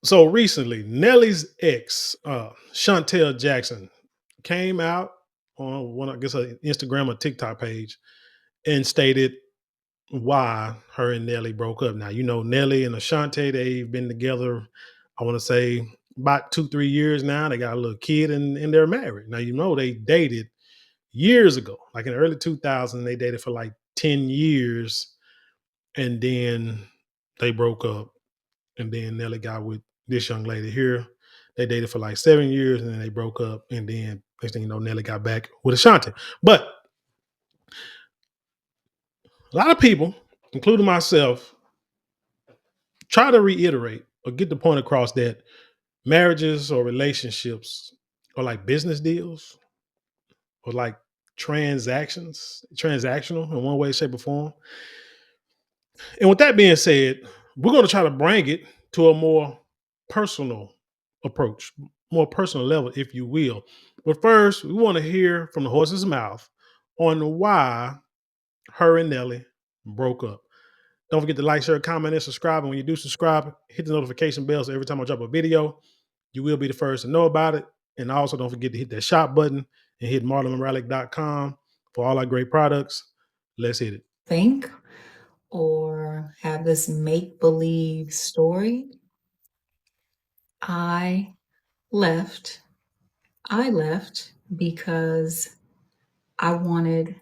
So recently, Nelly's ex, Shantel Jackson, came out on one, I guess, an Instagram or TikTok page and stated why her and Nelly broke up. Now, Nelly and Ashanti, they've been together, I want to say about 2, 3 years now. They got a little kid and they're married. Now, they dated years ago, like in the early 2000s, they dated for like 10 years and then they broke up. And then Nelly got with this young lady here. They dated for like 7 years and then they broke up. And then next thing you know, Nelly got back with Ashanti. But a lot of people, including myself, try to reiterate or get the point across that marriages or relationships are like business deals or like transactional in one way, shape, or form. And with that being said, we're going to try to bring it to a more personal approach, more personal level, if you will. But first, we want to hear from the horse's mouth on why her and Nelly broke up. Don't forget to like, share, comment, and subscribe. And when you do subscribe, hit the notification bell so every time I drop a video, you will be the first to know about it. And also don't forget to hit that shop button and hit marlonmoralic.com for all our great products. Let's hit it. Think or have this make believe story. I left. I left because I wanted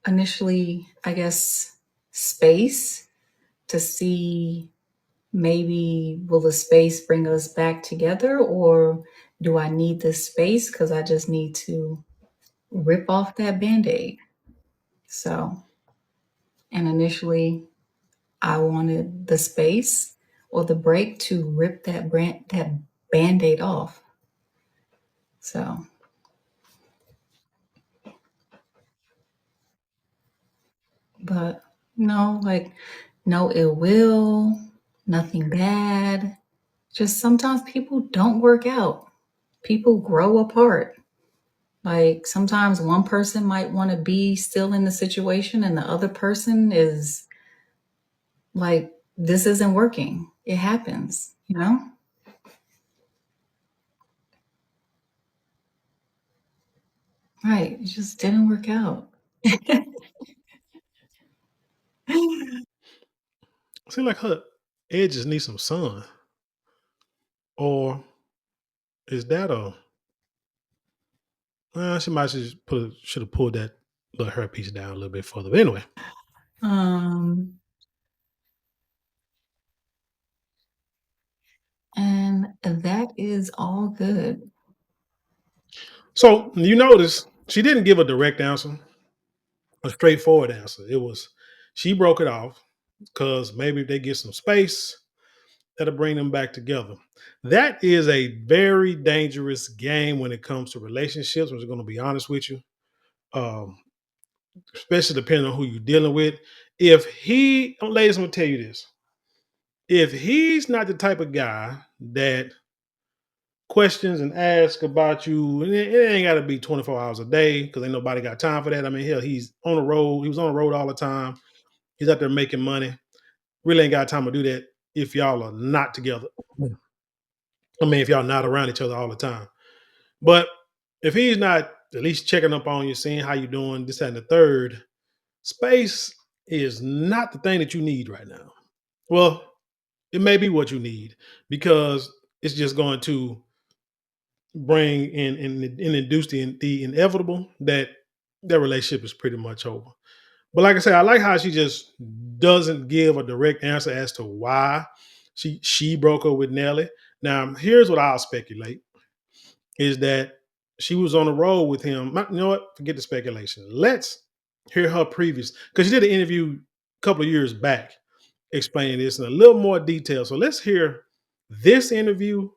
initially, I guess, space to see maybe will the space bring us back together, or do I need this space because I just need to rip off that band-aid? So, and initially I wanted the space or the break to rip that band-aid off. So, but no, like no ill will, nothing bad. Just sometimes people don't work out. People grow apart. Like sometimes one person might want to be still in the situation and the other person is like, this isn't working. It happens, you know? Right. It just didn't work out. Seems like her edges need some sun. Or is that a she might just should have pulled that little hair piece down a little bit further. But anyway. um, and that is all good. So you notice she didn't give a direct answer, a straightforward answer. It was she broke it off because maybe if they get some space, that'll bring them back together. That is a very dangerous game when it comes to relationships. I'm just going to be honest with you, um, especially depending on who you're dealing with. If ladies, I'm gonna tell you this: if he's not the type of guy that questions and asks about you, and it ain't got to be 24 hours a day because ain't nobody got time for that. I mean, hell, he's on the road. He was on the road all the time. He's out there making money. Really ain't got time to do that if y'all are not together. I mean, if y'all not around each other all the time. But if he's not at least checking up on you, seeing how you doing, this, that, and the third, space is not the thing that you need right now. Well, it may be what you need because it's just going to bring in and induce the inevitable that their relationship is pretty much over. But like I said, I like how she just doesn't give a direct answer as to why she broke up with Nelly. Now, here's what I'll speculate is that she was on the road with him. You know what? Forget the speculation. Let's hear her previous because she did an interview a couple of years back explaining this in a little more detail. So let's hear this interview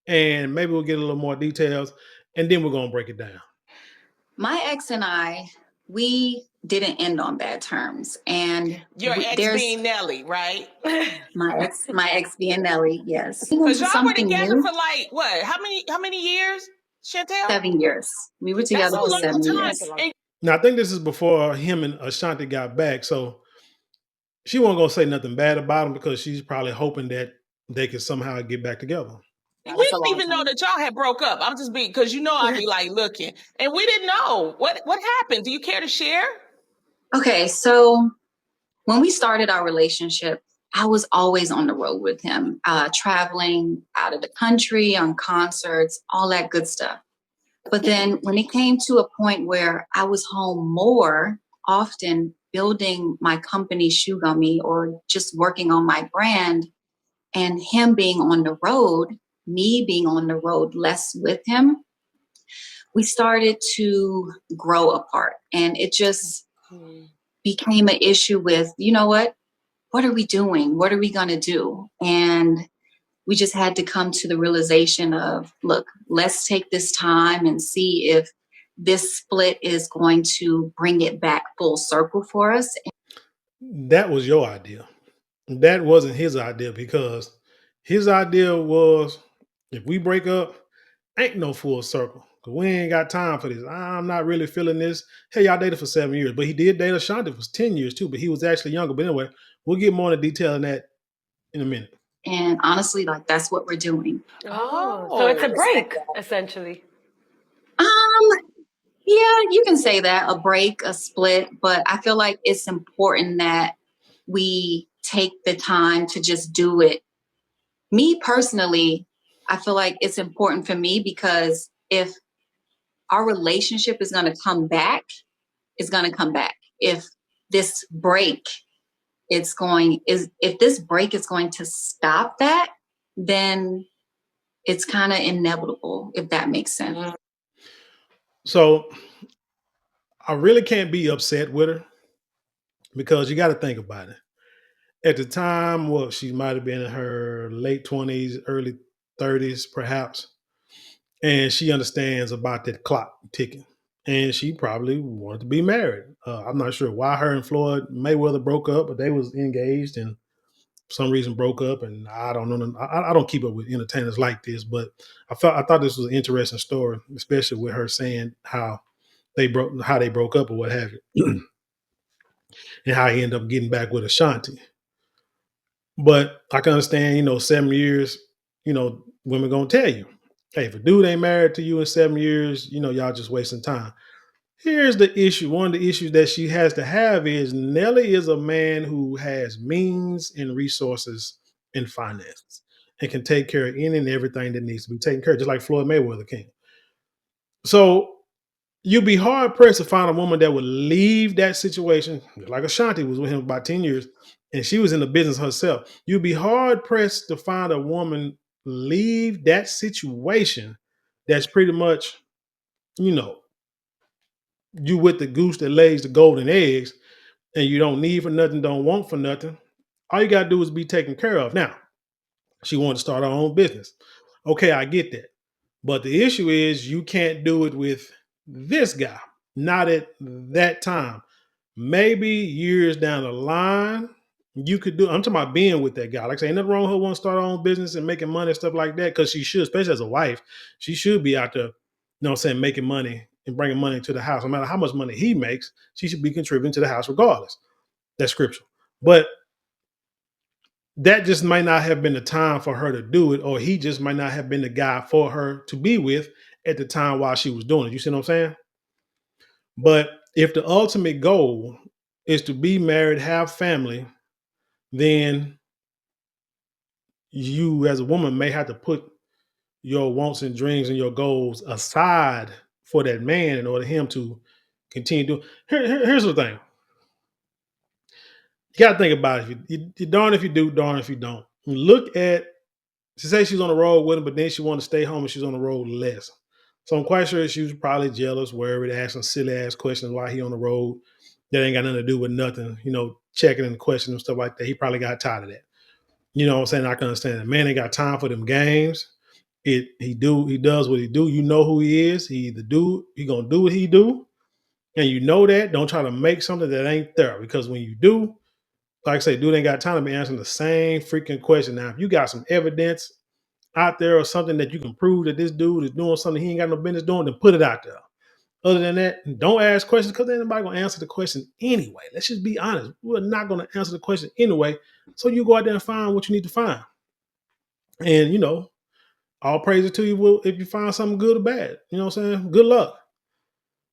and maybe we'll get a little more details and then we're going to break it down. My ex and I, we didn't end on bad terms. And your ex being Nelly, right? my ex being Nelly, yes. Because y'all were together for like what? How many years, Shantel? 7 years. We were together for 7 years. Now I think this is before him and Ashanti got back, so she wasn't gonna say nothing bad about him because she's probably hoping that they can somehow get back together. We didn't even know that y'all had broke up. I'm just being, because I'd be like looking, and we didn't know what happened. Do you care to share? Okay, so when we started our relationship, I was always on the road with him, traveling out of the country on concerts, all that good stuff. But then when it came to a point where I was home more often building my company Shoe Gummy or just working on my brand, and him being on the road, me being on the road less with him, we started to grow apart. And it just became an issue with, you know what are we doing? What are we going to do? And we just had to come to the realization of, look, let's take this time and see if this split is going to bring it back full circle for us. That was your idea. That wasn't his idea, because his idea was, if we break up, ain't no full circle. Cause we ain't got time for this. I'm not really feeling this. Hey, y'all dated for 7 years, but he did date Ashanti for 10 years too, but he was actually younger. But anyway, we'll get more into detail on that in a minute. And honestly, like, that's what we're doing. So it's a break, essentially. Yeah, you can say that, a break, a split, but I feel like it's important that we take the time to just do it. Me personally, I feel like it's important for me, because if our relationship is going to come back, it's going to come back. If this break if this break is going to stop that, then it's kind of inevitable, if that makes sense. So I really can't be upset with her, because you got to think about it. At the time, well, she might have been in her late 20s, early 30s, perhaps. And she understands about that clock ticking. And she probably wanted to be married. I'm not sure why her and Floyd Mayweather broke up, but they was engaged and for some reason broke up. And I don't know. I don't keep up with entertainers like this, but I thought this was an interesting story, especially with her saying how they broke up or what have you, and how he ended up getting back with Ashanti. But I can understand, 7 years, women gonna tell you, hey, if a dude ain't married to you in 7 years, y'all just wasting time. Here's the issue. One of the issues that she has to have is Nelly is a man who has means and resources and finances and can take care of any and everything that needs to be taken care of, just like Floyd Mayweather can. So you'd be hard pressed to find a woman that would leave that situation, like Ashanti was with him about 10 years, and she was in the business herself. You'd be hard pressed to find a woman leave that situation that's pretty much, you know, you with the goose that lays the golden eggs, and you don't need for nothing, don't want for nothing. All you got to do is be taken care of. Now, she wanted to start her own business. Okay, I get that. But the issue is you can't do it with this guy, not at that time. Maybe years down the line, you could do. I'm talking about being with that guy. Like I say, ain't nothing wrong with her wanting to start her own business and making money and stuff like that, because she should, especially as a wife, she should be out there, making money and bringing money to the house. No matter how much money he makes, she should be contributing to the house regardless. That's scriptural. But that just might not have been the time for her to do it, or he just might not have been the guy for her to be with at the time while she was doing it. You see what I'm saying? But if the ultimate goal is to be married, have family, then you as a woman may have to put your wants and dreams and your goals aside for that man in order for him to continue doing. Here's the thing. You got to think about it. You darn if you do, darn if you don't. Look at, she says she's on the road with him, but then she wanted to stay home and she's on the road less. So I'm quite sure she was probably jealous, worried, asking silly ass questions why he on the road. That ain't got nothing to do with nothing, checking and questioning and stuff like that. He probably got tired of that. You know what I'm saying? I can understand that. Man ain't got time for them games. He does what he do. You know who he is. He gonna do what he do. And you know that. Don't try to make something that ain't there. Because when you do, like I say, dude ain't got time to be answering the same freaking question. Now, if you got some evidence out there or something that you can prove that this dude is doing something he ain't got no business doing, then put it out there. Other than that, don't ask questions, because anybody gonna answer the question anyway. Let's just be honest. We're not gonna answer the question anyway. So you go out there and find what you need to find. And all praises to you if you find something good or bad. You know what I'm saying? Good luck.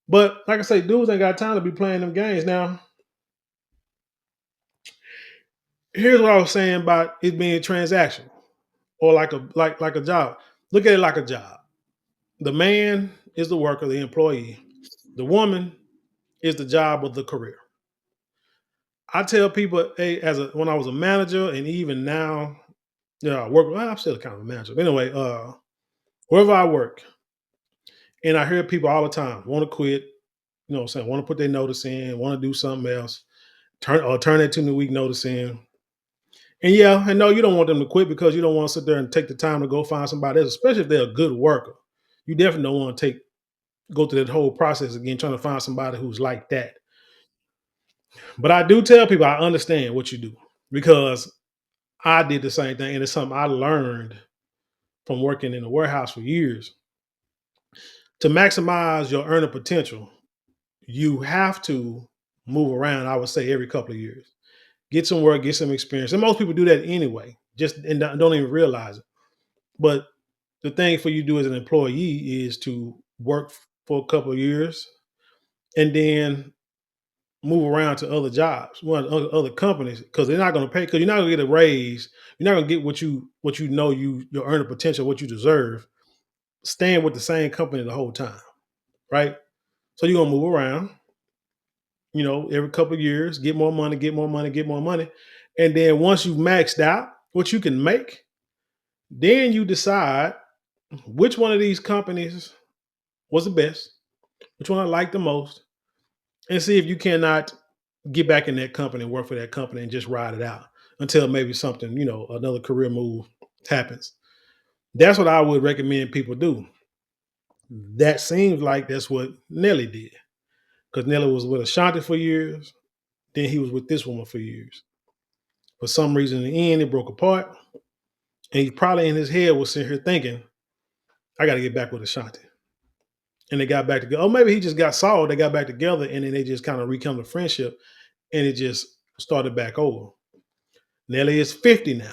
But like I say, dudes ain't got time to be playing them games. Now, here's what I was saying about it being transactional or like a job. Look at it like a job. The man is the worker, the employee. The woman is the job of the career. I tell people, hey, when I was a manager, and even now, I work. Well, I'm still kind of a manager. But anyway, wherever I work, and I hear people all the time want to quit. You know what I'm saying? Want to put their notice in, want to do something else, turn that 2 week notice in. And yeah, and no, you don't want them to quit because you don't want to sit there and take the time to go find somebody else, especially if they're a good worker. You definitely don't want to go through that whole process again, trying to find somebody who's like that. But I do tell people I understand what you do because I did the same thing, and it's something I learned from working in the warehouse for years. To maximize your earning potential, you have to move around. I would say every couple of years, get some work, get some experience, and most people do that anyway. Just and don't even realize it. But the thing for you to do as an employee is to work for a couple of years and then move around to other jobs, other companies, because they're not going to pay. Because you're not going to get a raise. You're not going to get what you know your earning potential, what you deserve, staying with the same company the whole time, right? So you're gonna move around, every couple of years, get more money, get more money, get more money, and then once you've maxed out what you can make, then you decide which one of these companies was the best, which one I like the most, and see if you cannot get back in that company and work for that company and just ride it out until maybe something, another career move happens. That's what I would recommend people do. That seems like that's what Nelly did. Because Nelly was with Ashanti for years, then he was with this woman for years. For some reason, in the end, it broke apart. And he probably in his head was sitting here thinking, I got to get back with Ashanti. And they got back together. Oh, maybe he just got sold. They got back together and then they just kind of rekindled a friendship and it just started back over. Nelly is 50 now.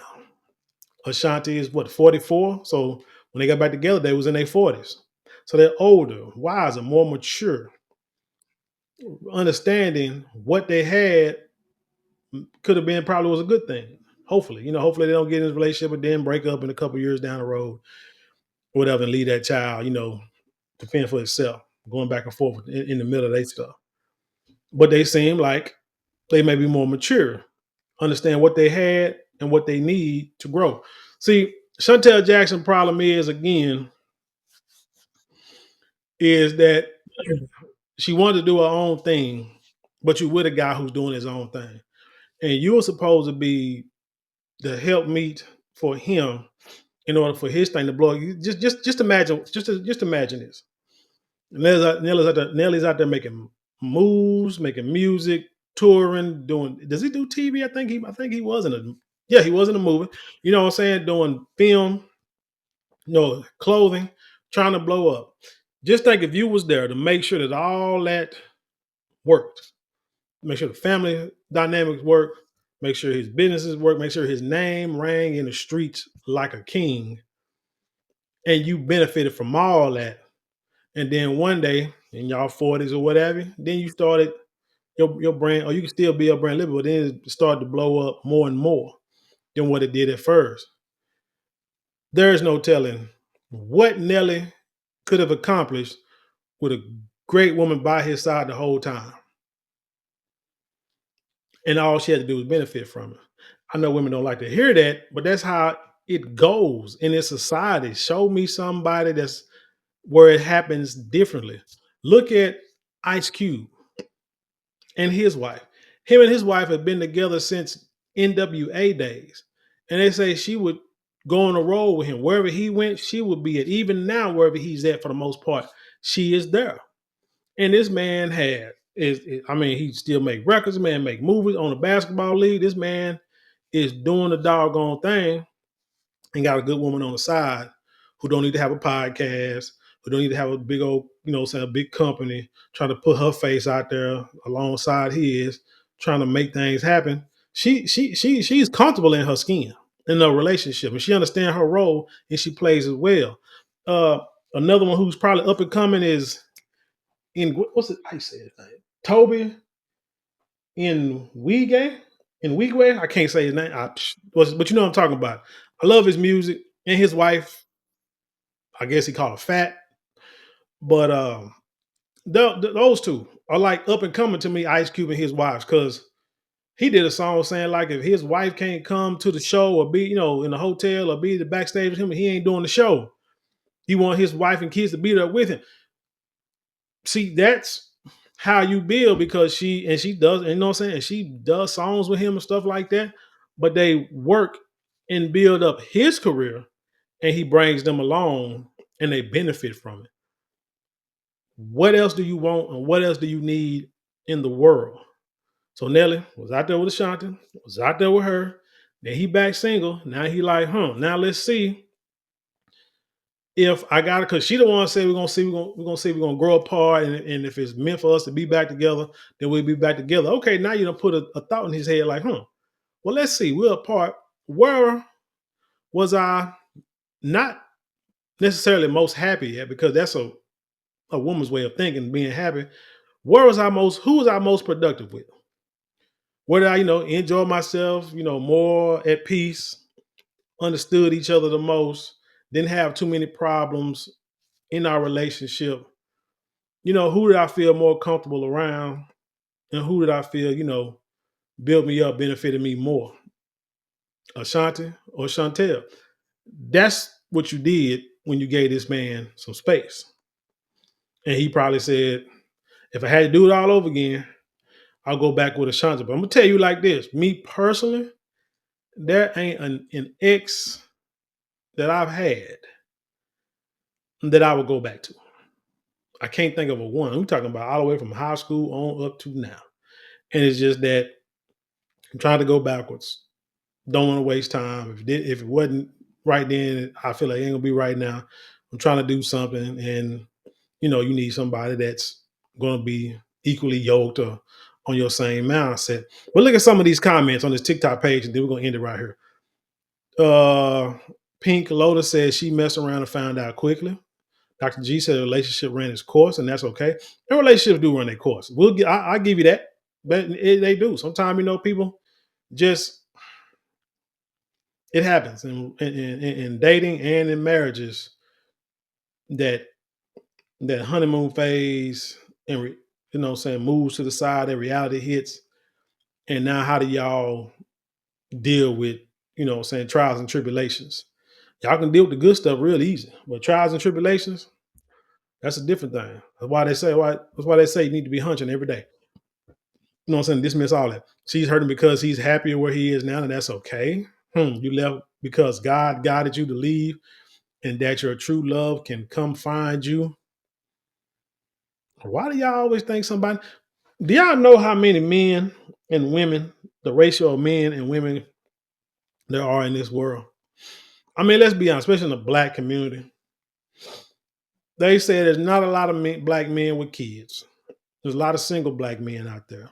Ashanti is 44? So when they got back together, they was in their 40s. So they're older, wiser, more mature, understanding what they had could have been probably was a good thing. Hopefully, hopefully they don't get in this relationship and then break up in a couple of years down the road, or whatever, and leave that child, to fend for itself, going back and forth in the middle of their stuff. But they seem like they may be more mature, understand what they had and what they need to grow. See, Shantel Jackson problem is that she wanted to do her own thing, but you with a guy who's doing his own thing. And you were supposed to be the helpmeet for him in order for his thing to blow. Just imagine, just imagine this. Nelly's out there making moves, making music, touring, doing. Does he do TV? I think he was in a. Yeah, he was in a movie. You know what I'm saying? Doing film, clothing, trying to blow up. Just think if you was there to make sure that all that worked, make sure the family dynamics work, make sure his businesses work, make sure his name rang in the streets like a king, and you benefited from all that. And then one day in y'all 40s or whatever, then you started your brand, or you can still be a brand living, but then it started to blow up more and more than what it did at first. There's no telling what Nelly could have accomplished with a great woman by his side the whole time. And all she had to do was benefit from it. I know women don't like to hear that, but that's how it goes in this society. Show me somebody that's where it happens differently. Look at Ice Cube and his wife. Him and his wife have been together since NWA days. And they say she would go on a roll with him. Wherever he went, she would be at. Even now, wherever he's at, for the most part, she is there. And this man he still make records, man, make movies on the basketball league. This man is doing the doggone thing and got a good woman on the side who don't need to have a podcast, who don't need to have a big old, say a big company trying to put her face out there alongside his, trying to make things happen. She's comfortable in her skin. in a relationship, and she understands her role and she plays it well. Uh, Another one who's probably up and coming is in what's it? How you say it? Toby in Wige. In Wigway, I can't say his name, but you know what I'm talking about. I love his music and his wife. I guess he called her fat, but those two are like up and coming to me. Ice Cube and his wives, because he did a song saying like if his wife can't come to the show or be in the hotel or be the backstage with him, he ain't doing the show. He want his wife and kids to be there with him. See, that's how you build, because she does, you know what I'm saying? And she does songs with him and stuff like that. But they work and build up his career, and he brings them along and they benefit from it. What else do you want and what else do you need in the world? So Nelly was out there with Ashanti, was out there with her. Then he back single. Now he like, now let's see if I got it, because she don't want to say we're gonna grow apart, and if it's meant for us to be back together, then we'll be back together. Okay, now you don't put a thought in his head like, well, let's see, we're apart. Where was I not necessarily most happy at? Because that's a woman's way of thinking, being happy. Who was I most productive with? Where did I, enjoy myself, more at peace, understood each other the most, didn't have too many problems in our relationship. Who did I feel more comfortable around, and who did I feel, built me up, benefited me more? Ashanti or Shantel? That's what you did when you gave this man some space. And he probably said, if I had to do it all over again, I'll go back with Ashanti. But I'm gonna tell you like this: me personally, there ain't an ex that I've had that I would go back to. I can't think of a one. We're talking about all the way from high school on up to now. And it's just that I'm trying to go backwards. Don't want to waste time. If it wasn't right then, I feel like it ain't gonna be right now. I'm trying to do something, and you need somebody that's gonna be equally yoked or on your same mindset. But look at some of these comments on this TikTok page, and then we're gonna end it right here. Pink Lotus says she messed around and found out quickly. Dr. G said the relationship ran its course, and that's okay. And relationships do run their course. I give you that, but they do. Sometimes people just, it happens in dating and in marriages, that honeymoon phase and moves to the side, that reality hits, and now how do y'all deal with trials and tribulations? Y'all can deal with the good stuff real easy, but trials and tribulations, that's a different thing. That's why they say you need to be hunching every day. You know what I'm saying? Dismiss all that. She's hurting because he's happier where he is now, and that's okay. You left because God guided you to leave, and that your true love can come find you. Why do y'all always think somebody? Do y'all know how many men and women, the ratio of men and women there are in this world? I mean, let's be honest, especially in the black community. They say there's not a lot of black men with kids. There's a lot of single black men out there.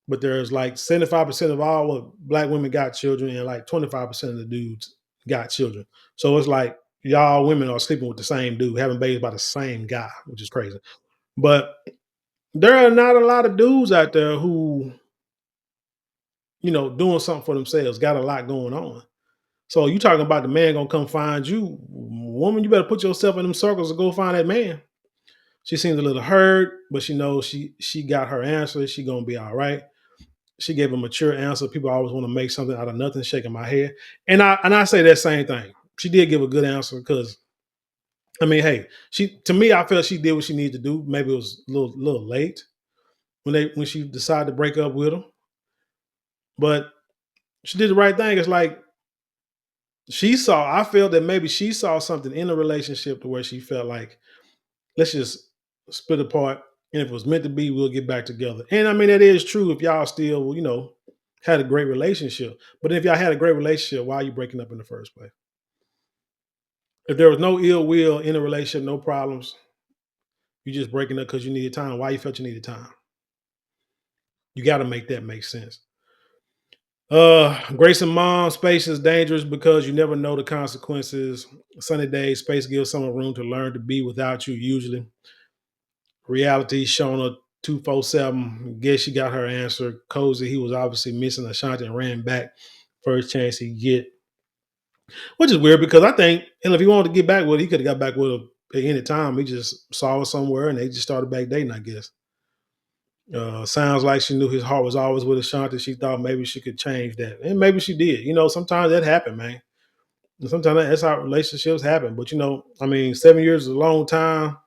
But there's like 75% of all black women got children, and like 25% of the dudes got children. So it's like y'all women are sleeping with the same dude, having babies by the same guy, which is crazy. But there are not a lot of dudes out there who, doing something for themselves, got a lot going on. So you talking about the man gonna come find you. Woman, you better put yourself in them circles and go find that man. She seems a little hurt, but she knows she got her answer. She gonna be all right. She gave a mature answer. People always want to make something out of nothing, shaking my head. And I say that same thing. She did give a good answer, because I mean, hey, to me, I felt she did what she needed to do. Maybe it was a little late when she decided to break up with him. But she did the right thing. It's like I felt that maybe she saw something in the relationship to where she felt like, let's just split apart. And if it was meant to be, we'll get back together. And I mean, that is true if y'all still, had a great relationship. But if y'all had a great relationship, why are you breaking up in the first place? If there was no ill will in the relationship, no problems, you just breaking up because you needed time. Why you felt you needed time? You got to make that make sense. Grace and mom, space is dangerous because you never know the consequences. Sunny days, space gives someone room to learn to be without you. Usually, reality shown a 247. Guess she got her answer. Cozy, he was obviously missing Ashanti and ran back first chance he get, which is weird because I think, and if he wanted to get back with her, he could have got back with her at any time. He just saw her somewhere and they just started back dating, I guess. Sounds like she knew his heart was always with Ashanti. She thought maybe she could change that. And maybe she did. You know, sometimes that happens, man. And sometimes that's how relationships happen. But, you know, I mean, 7 years is a long time.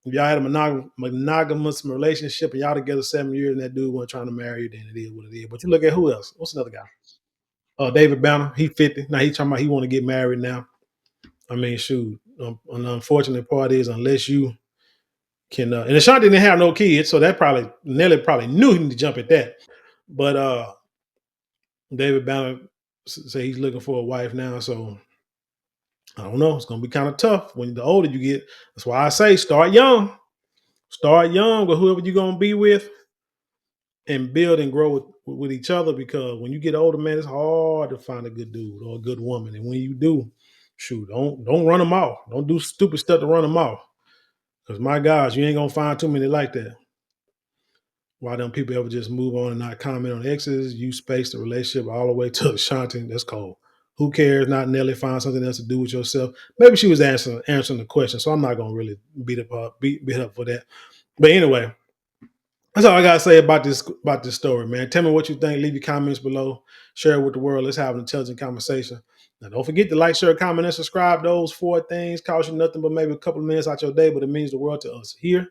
If y'all had a monogamous relationship and y'all together 7 years and that dude wasn't trying to marry you, then it is what it is. But you look at who else? What's another guy? David Banner. He 50. Now he talking about he want to get married now. I mean, shoot. An unfortunate part is unless you can, and Ashanti didn't have no kids, so that probably Nelly probably knew he need to jump at that. But David Banner say he's looking for a wife now, so I don't know. It's gonna be kind of tough when the older you get. That's why I say start young. Start young with whoever you're gonna be with, and build and grow with each other. Because when you get older, man, it's hard to find a good dude or a good woman. And when you do, shoot, don't run them off. Don't do stupid stuff to run them off. Because my gosh, you ain't gonna find too many like that. Why don't people ever just move on and not comment on exes? You space the relationship all the way to Ashanti. That's cold. Who cares? Not Nelly. Find something else to do with yourself. Maybe she was answering the question, so I'm not gonna really beat up for that. But anyway, that's all I gotta say about this story, man. Tell me what you think. Leave your comments below. Share it with the world. Let's have an intelligent conversation. Now, don't forget to like, share, comment, and subscribe. Those 4 things cost you nothing but maybe a couple of minutes out your day, but it means the world to us here.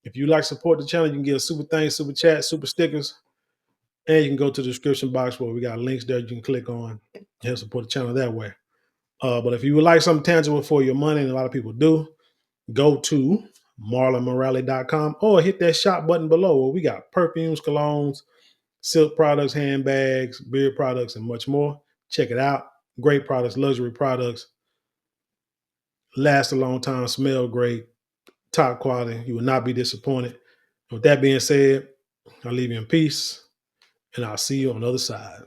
If you like to support the channel, you can get a super thanks, super chat, super stickers, and you can go to the description box where we got links there you can click on and help support the channel that way. But if you would like something tangible for your money, and a lot of people do, go to marlonmorale.com or hit that shop button below where we got perfumes, colognes, silk products, handbags, beard products, and much more. Check it out. Great products, luxury products, last a long time, smell great, top quality. You will not be disappointed. With that being said, I'll leave you in peace, and I'll see you on the other side.